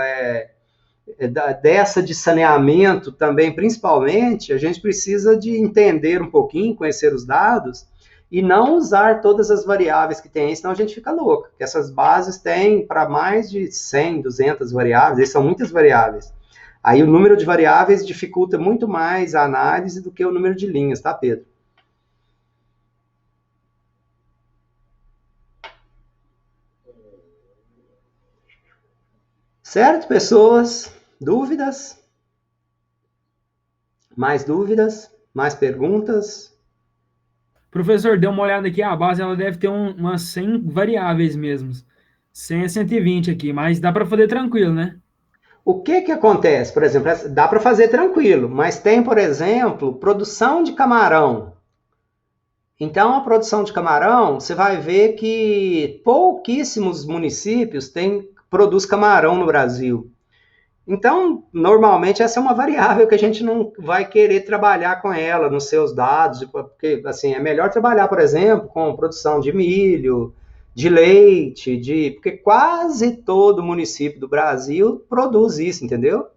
Speaker 1: dessa de saneamento também, principalmente, a gente precisa de entender um pouquinho, conhecer os dados, e não usar todas as variáveis que tem, senão a gente fica louco. Porque essas bases têm para mais de 100, 200 variáveis, são muitas variáveis. Aí o número de variáveis dificulta muito mais a análise do que o número de linhas, tá, Pedro? Certo, pessoas? Dúvidas? Mais dúvidas? Mais perguntas?
Speaker 3: Professor, dê uma olhada aqui, a base ela deve ter umas 100 variáveis mesmo. 100 a 120 aqui, mas dá para fazer tranquilo, né?
Speaker 1: O que acontece? Por exemplo, dá para fazer tranquilo, mas tem, por exemplo, produção de camarão. Então, a produção de camarão, você vai ver que pouquíssimos municípios produz camarão no Brasil. Então, normalmente, essa é uma variável que a gente não vai querer trabalhar com ela nos seus dados, porque, assim, é melhor trabalhar, por exemplo, com produção de milho, de leite, porque quase todo município do Brasil produz isso, entendeu?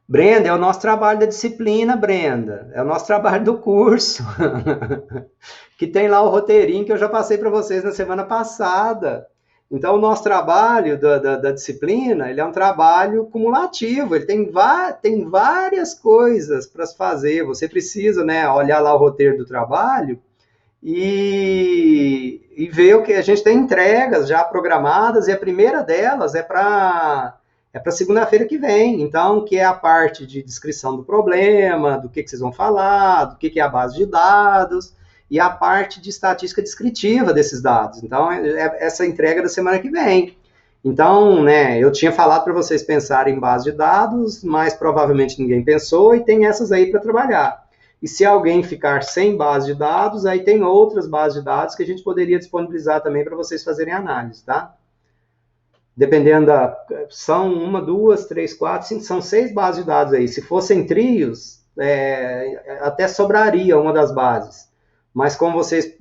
Speaker 1: Brenda, é o nosso trabalho da disciplina, Brenda. É o nosso trabalho do curso. Que tem lá o roteirinho que eu já passei para vocês na semana passada. Então, o nosso trabalho da disciplina, ele é um trabalho cumulativo, ele tem várias coisas para se fazer. Você precisa, né, olhar lá o roteiro do trabalho e ver o que a gente tem entregas já programadas, e a primeira delas é para segunda-feira que vem, então, que é a parte de descrição do problema, do que vocês vão falar, do que é a base de dados, e a parte de estatística descritiva desses dados. Então, essa entrega da semana que vem. Então, né, eu tinha falado para vocês pensarem em base de dados, mas provavelmente ninguém pensou, e tem essas aí para trabalhar. E se alguém ficar sem base de dados, aí tem outras bases de dados que a gente poderia disponibilizar também para vocês fazerem análise, tá? Dependendo são 1, 2, 3, 4, 5, são 6 bases de dados aí. Se fossem trios, até sobraria uma das bases. Mas como vocês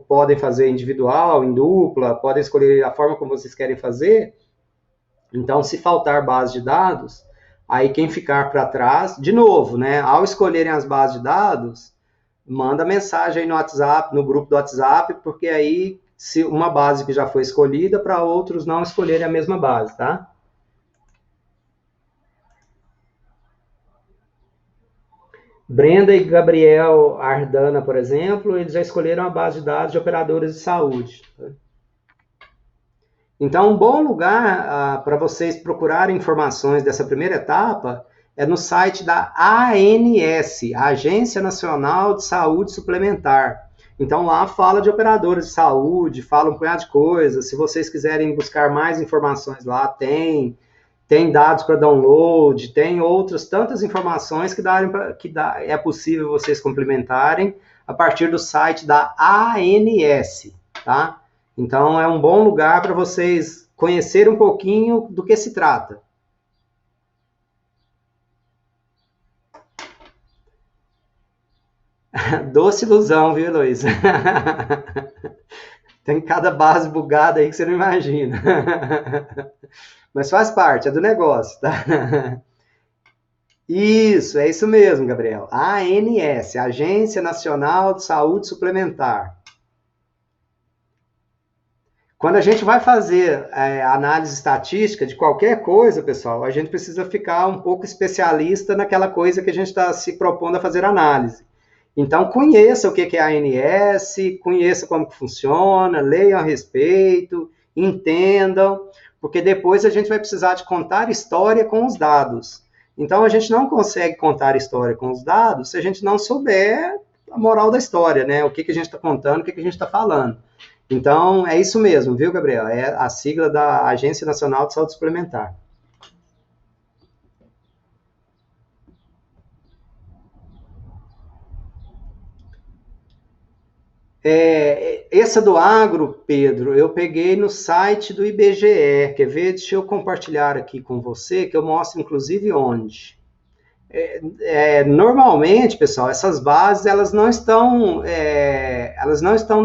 Speaker 1: podem fazer individual, em dupla, podem escolher a forma como vocês querem fazer, então se faltar base de dados, Aí quem ficar para trás, de novo, né, ao escolherem as bases de dados, manda mensagem aí no WhatsApp, no grupo do WhatsApp, porque aí, se uma base que já foi escolhida, para outros não escolherem a mesma base, tá? Brenda e Gabriel Ardana, por exemplo, eles já escolheram a base de dados de operadoras de saúde. Então, um bom lugar para vocês procurarem informações dessa primeira etapa é no site da ANS, Agência Nacional de Saúde Suplementar. Então, lá fala de operadoras de saúde, fala um punhado de coisas. Se vocês quiserem buscar mais informações lá, tem dados para download, tem outras tantas informações que é possível vocês complementarem a partir do site da ANS, tá? Então, é um bom lugar para vocês conhecerem um pouquinho do que se trata. Doce ilusão, viu, Heloísa? Tem cada base bugada aí que você não imagina. Mas faz parte, é do negócio, tá? Isso, é isso mesmo, Gabriel. ANS, Agência Nacional de Saúde Suplementar. Quando a gente vai fazer análise estatística de qualquer coisa, pessoal, a gente precisa ficar um pouco especialista naquela coisa que a gente está se propondo a fazer análise. Então, conheça o que é a ANS, conheça como que funciona, leiam a respeito, entendam, porque depois a gente vai precisar de contar história com os dados. Então, a gente não consegue contar história com os dados se a gente não souber a moral da história, né? O que a gente está contando, o que a gente está falando. Então, é isso mesmo, viu, Gabriel? É a sigla da Agência Nacional de Saúde Suplementar. Essa do agro, Pedro, eu peguei no site do IBGE. Quer ver? Deixa eu compartilhar aqui com você, que eu mostro, inclusive, onde. Normalmente, pessoal, essas bases elas não estão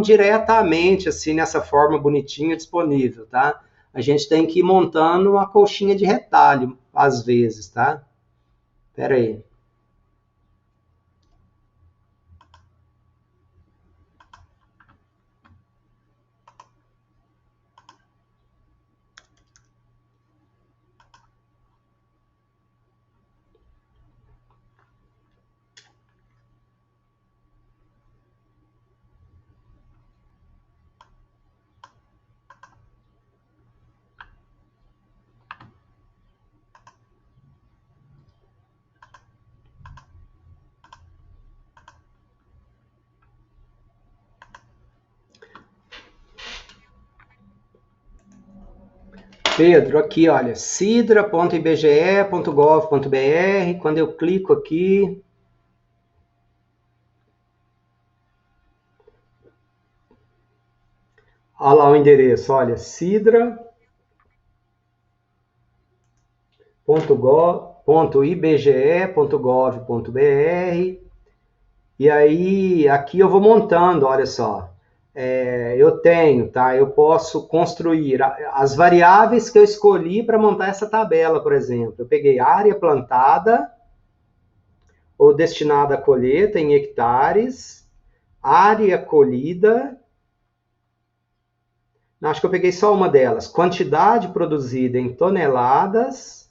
Speaker 1: diretamente assim nessa forma bonitinha disponível, tá? A gente tem que ir montando uma colchinha de retalho às vezes, tá? Espera aí. Pedro, aqui, olha, cidra.ibge.gov.br, quando eu clico aqui, olha lá o endereço, olha, cidra.ibge.gov.br, e aí, aqui eu vou montando, olha só, eu tenho, tá? Eu posso construir as variáveis que eu escolhi para montar essa tabela, por exemplo. Eu peguei área plantada ou destinada à colheita em hectares, área colhida. Não, acho que eu peguei só uma delas. Quantidade produzida em toneladas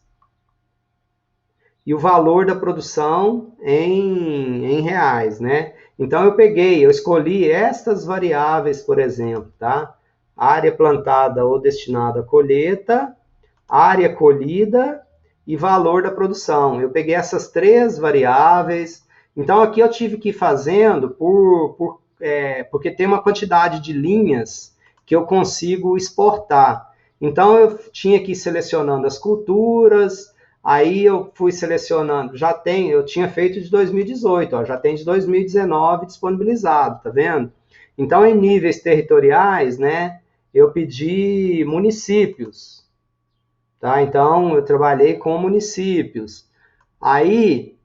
Speaker 1: e o valor da produção em reais, né? Então, eu escolhi estas variáveis, por exemplo, tá? Área plantada ou destinada à colheita, área colhida e valor da produção. Eu peguei essas três variáveis. Então, aqui eu tive que ir fazendo porque tem uma quantidade de linhas que eu consigo exportar. Então, eu tinha que ir selecionando as culturas. Aí eu fui selecionando, eu tinha feito de 2018, ó, já tem de 2019 disponibilizado, tá vendo? Então, em níveis territoriais, né, eu pedi municípios, tá? Então, eu trabalhei com municípios. Aí,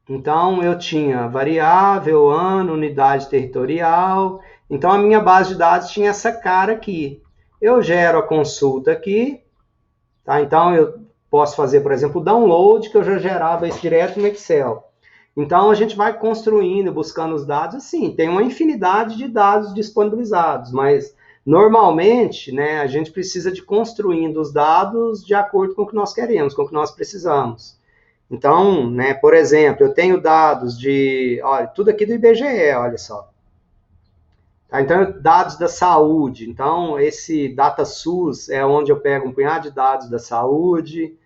Speaker 1: então, eu tinha variável, ano, unidade territorial. Então, a minha base de dados tinha essa cara aqui. Eu gero a consulta aqui. Tá? Então, eu posso fazer, por exemplo, o download, que eu já gerava isso direto no Excel. Então, a gente vai construindo, buscando os dados, assim, tem uma infinidade de dados disponibilizados, mas, normalmente, né, a gente precisa de construindo os dados de acordo com o que nós queremos, com o que nós precisamos. Então, né, por exemplo, eu tenho dados de, olha, tudo aqui do IBGE, olha só. Tá, então, dados da saúde. Então, esse DataSUS é onde eu pego um punhado de dados da saúde.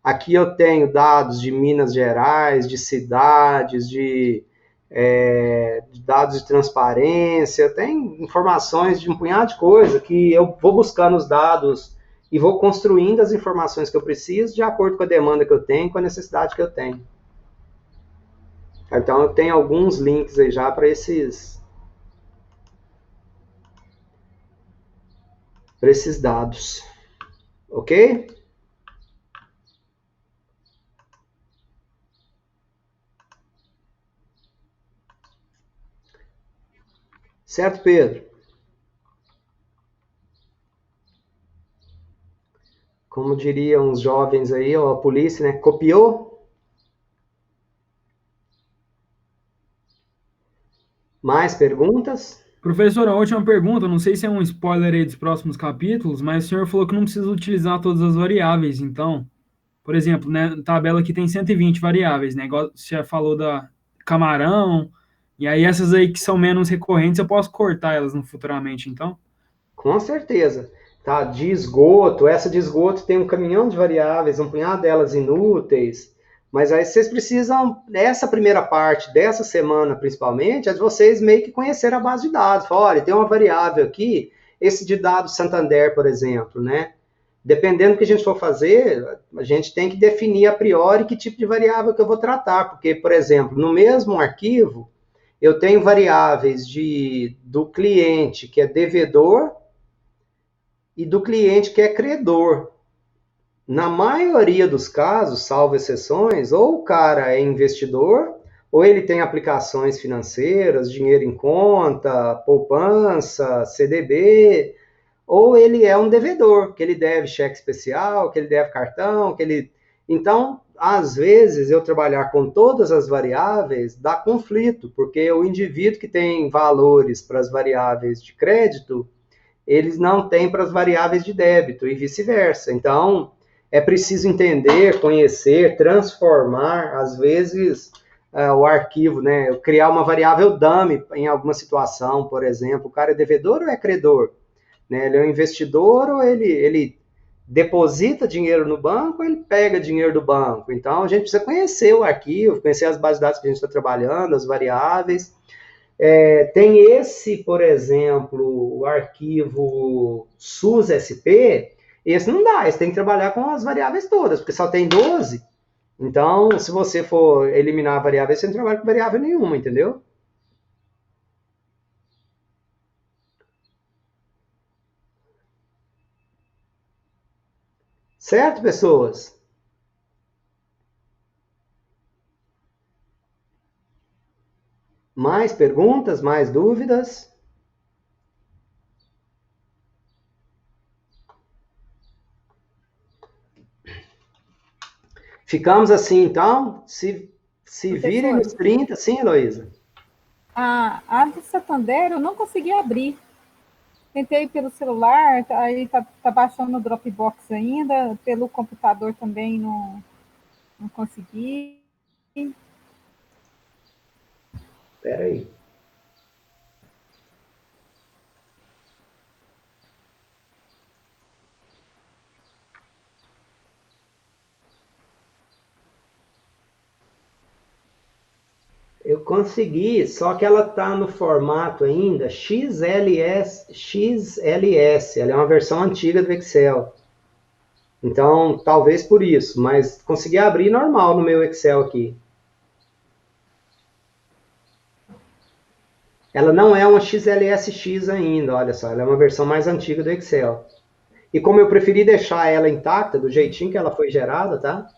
Speaker 1: Aqui eu tenho dados de Minas Gerais, de cidades, de dados de transparência. Tem informações de um punhado de coisa que eu vou buscando os dados e vou construindo as informações que eu preciso de acordo com a demanda que eu tenho, com a necessidade que eu tenho. Então, eu tenho alguns links aí já para esses dados, ok? Certo, Pedro? Como diriam os jovens aí, ó, a polícia, né? Copiou? Mais perguntas?
Speaker 3: Professor, a última pergunta, não sei se é um spoiler aí dos próximos capítulos, mas o senhor falou que não precisa utilizar todas as variáveis, então, por exemplo, né, na tabela aqui tem 120 variáveis, né, igual você já falou da camarão, e aí essas aí que são menos recorrentes, eu posso cortar elas futuramente, então?
Speaker 1: Com certeza. Tá, de esgoto, essa de esgoto tem um caminhão de variáveis, um punhado delas inúteis, mas aí vocês precisam, nessa primeira parte dessa semana principalmente, é de vocês meio que conhecer a base de dados. Fala, olha, tem uma variável aqui, esse de dados Santander, por exemplo, né? Dependendo do que a gente for fazer, a gente tem que definir a priori que tipo de variável que eu vou tratar, porque, por exemplo, no mesmo arquivo, eu tenho variáveis do cliente que é devedor e do cliente que é credor. Na maioria dos casos, salvo exceções, ou o cara é investidor, ou ele tem aplicações financeiras, dinheiro em conta, poupança, CDB, ou ele é um devedor, que ele deve cheque especial, que ele deve cartão, que ele... Então, às vezes, eu trabalhar com todas as variáveis dá conflito, porque o indivíduo que tem valores para as variáveis de crédito, eles não têm para as variáveis de débito e vice-versa. Então, é preciso entender, conhecer, transformar, às vezes, o arquivo, né? Criar uma variável dummy em alguma situação, por exemplo. O cara é devedor ou é credor? Né? Ele é um investidor ou ele deposita dinheiro no banco ou ele pega dinheiro do banco? Então, a gente precisa conhecer o arquivo, conhecer as bases de dados que a gente está trabalhando, as variáveis. Tem esse, por exemplo, o arquivo SUS-SP, esse não dá, esse tem que trabalhar com as variáveis todas, porque só tem 12. Então, se você for eliminar a variável, você não trabalha com variável nenhuma, entendeu? Certo, pessoas? Mais perguntas, mais dúvidas? Ficamos assim, então? Se virem nos 30, sim, Heloísa?
Speaker 2: A do Santander eu não consegui abrir. Tentei pelo celular, aí tá baixando no Dropbox ainda, pelo computador também não consegui.
Speaker 1: Espera aí. Eu consegui, só que ela está no formato ainda XLS. Ela é uma versão antiga do Excel. Então, talvez por isso, mas consegui abrir normal no meu Excel aqui. Ela não é uma XLSX ainda, olha só, ela é uma versão mais antiga do Excel. E como eu preferi deixar ela intacta, do jeitinho que ela foi gerada, tá?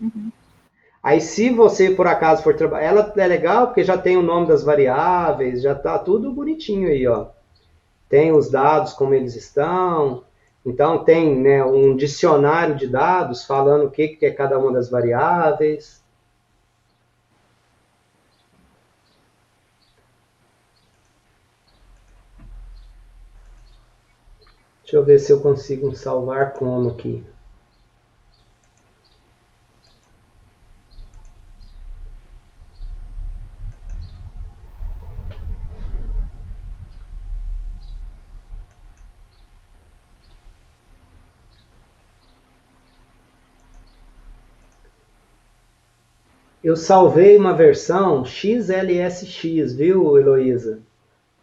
Speaker 2: Uhum.
Speaker 1: Aí, se você, por acaso, for trabalhar... Ela é legal porque já tem o nome das variáveis, já tá tudo bonitinho aí, ó. Tem os dados como eles estão. Então, tem, né, um dicionário de dados falando o que é cada uma das variáveis. Deixa eu ver se eu consigo salvar como aqui. Eu salvei uma versão XLSX, viu, Heloísa?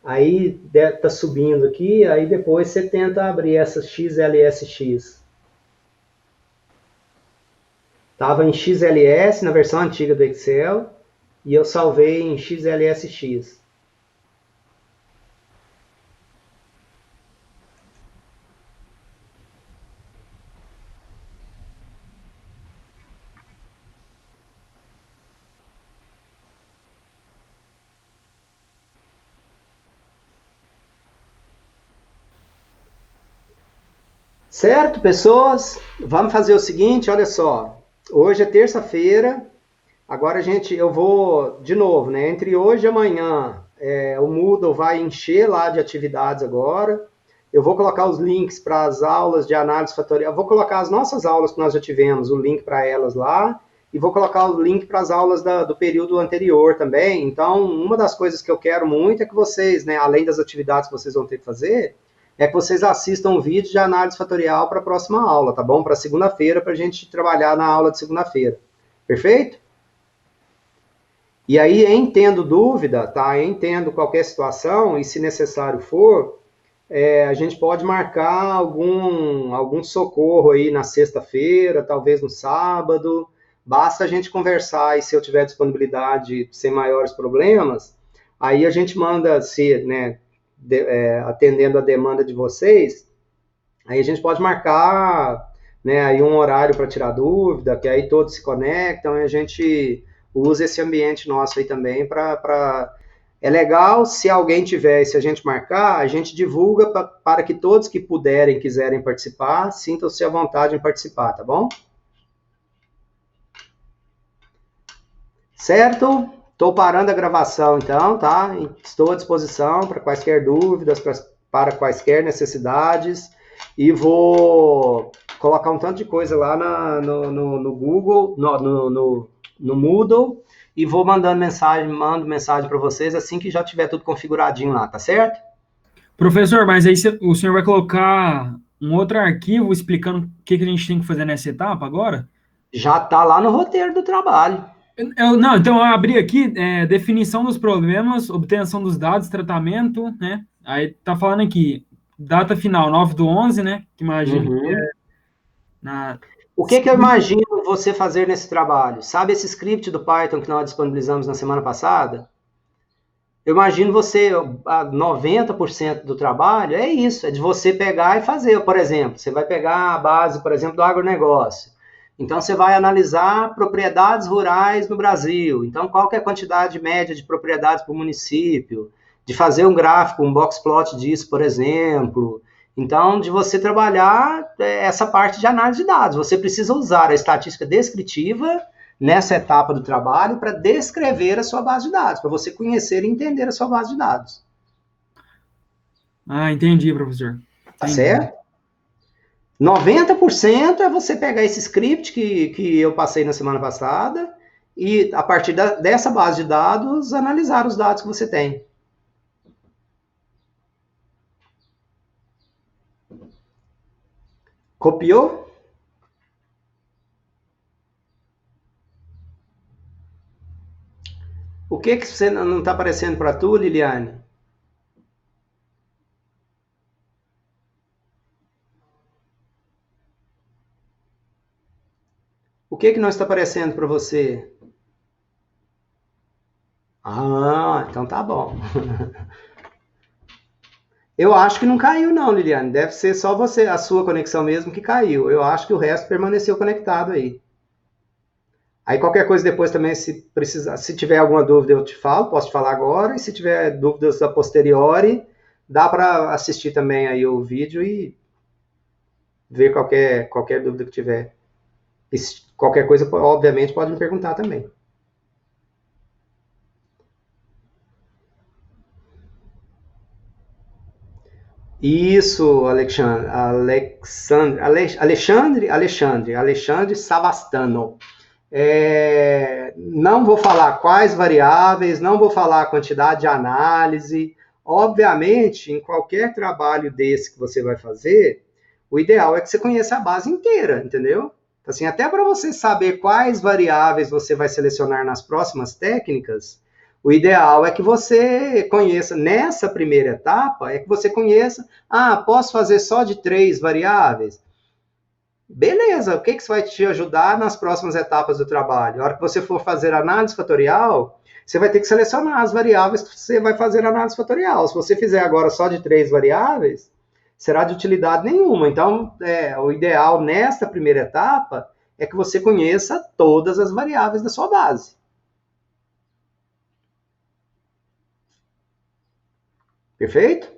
Speaker 1: Aí tá subindo aqui, aí depois você tenta abrir essa XLSX. Estava em XLS, na versão antiga do Excel, e eu salvei em XLSX. Certo, pessoas? Vamos fazer o seguinte, olha só. Hoje é terça-feira. Agora, eu vou, de novo, né? Entre hoje e amanhã, o Moodle vai encher lá de atividades agora. Eu vou colocar os links para as aulas de análise fatorial. Vou colocar as nossas aulas que nós já tivemos, o link para elas lá. E vou colocar o link para as aulas do período anterior também. Então, uma das coisas que eu quero muito é que vocês, né, além das atividades que vocês vão ter que fazer, é que vocês assistam um vídeo de análise fatorial para a próxima aula, tá bom? Para segunda-feira, para a gente trabalhar na aula de segunda-feira. Perfeito? E aí, em tendo dúvida, tá? Em tendo qualquer situação, e se necessário for, a gente pode marcar algum socorro aí na sexta-feira, talvez no sábado. Basta a gente conversar e se eu tiver disponibilidade sem maiores problemas, aí a gente manda, se, né, atendendo a demanda de vocês, aí a gente pode marcar, né, aí um horário para tirar dúvida, que aí todos se conectam e a gente usa esse ambiente nosso aí também para... É legal, se alguém tiver, se a gente marcar, a gente divulga para que todos que puderem, quiserem participar, sintam-se à vontade em participar, tá bom? Certo? Estou parando a gravação então, tá? Estou à disposição para quaisquer dúvidas, para quaisquer necessidades, e vou colocar um tanto de coisa lá no Google, no Moodle, e vou mando mensagem para vocês assim que já tiver tudo configuradinho lá, tá certo?
Speaker 3: Professor, mas aí o senhor vai colocar um outro arquivo explicando o que a gente tem que fazer nessa etapa agora?
Speaker 1: Já está lá no roteiro do trabalho.
Speaker 3: Não, então eu abri aqui, definição dos problemas, obtenção dos dados, tratamento, né? Aí tá falando aqui, data final 9/11, né? Que imagino que é na...
Speaker 1: O que eu imagino você fazer nesse trabalho? Sabe esse script do Python que nós disponibilizamos na semana passada? Eu imagino você, 90% do trabalho é isso, é de você pegar e fazer. Por exemplo, você vai pegar a base, por exemplo, do agronegócio. Então, você vai analisar propriedades rurais no Brasil. Então, qual que é a quantidade média de propriedades por município? De fazer um gráfico, um box plot disso, por exemplo. Então, de você trabalhar essa parte de análise de dados. Você precisa usar a estatística descritiva nessa etapa do trabalho para descrever a sua base de dados, para você conhecer e entender a sua base de dados.
Speaker 3: Ah, entendi, professor. Entendi.
Speaker 1: Tá certo? 90% é você pegar esse script que eu passei na semana passada e, a partir dessa base de dados, analisar os dados que você tem. Copiou? O que você não está aparecendo para tu, Liliane? O que não está aparecendo para você? Ah, então tá bom. Eu acho que não caiu não, Liliane. Deve ser só você, a sua conexão mesmo que caiu. Eu acho que o resto permaneceu conectado aí. Aí qualquer coisa depois também, se tiver alguma dúvida eu te falo, posso te falar agora. E se tiver dúvidas a posteriori, dá para assistir também aí o vídeo e ver qualquer dúvida que tiver. E qualquer coisa, obviamente, pode me perguntar também. Isso, Alexandre Savastano. Não vou falar quais variáveis, não vou falar a quantidade de análise. Obviamente, em qualquer trabalho desse que você vai fazer, o ideal é que você conheça a base inteira, entendeu? Assim, até para você saber quais variáveis você vai selecionar nas próximas técnicas, o ideal é que você conheça, nessa primeira etapa, é que você conheça, posso fazer só de 3 variáveis? Beleza, o que isso vai te ajudar nas próximas etapas do trabalho? A hora que você for fazer análise fatorial, você vai ter que selecionar as variáveis que você vai fazer análise fatorial. Se você fizer agora só de 3 variáveis, será de utilidade nenhuma. Então, o ideal nesta primeira etapa é que você conheça todas as variáveis da sua base. Perfeito?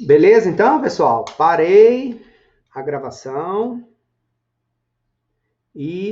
Speaker 1: Beleza, então, pessoal? Parei a gravação e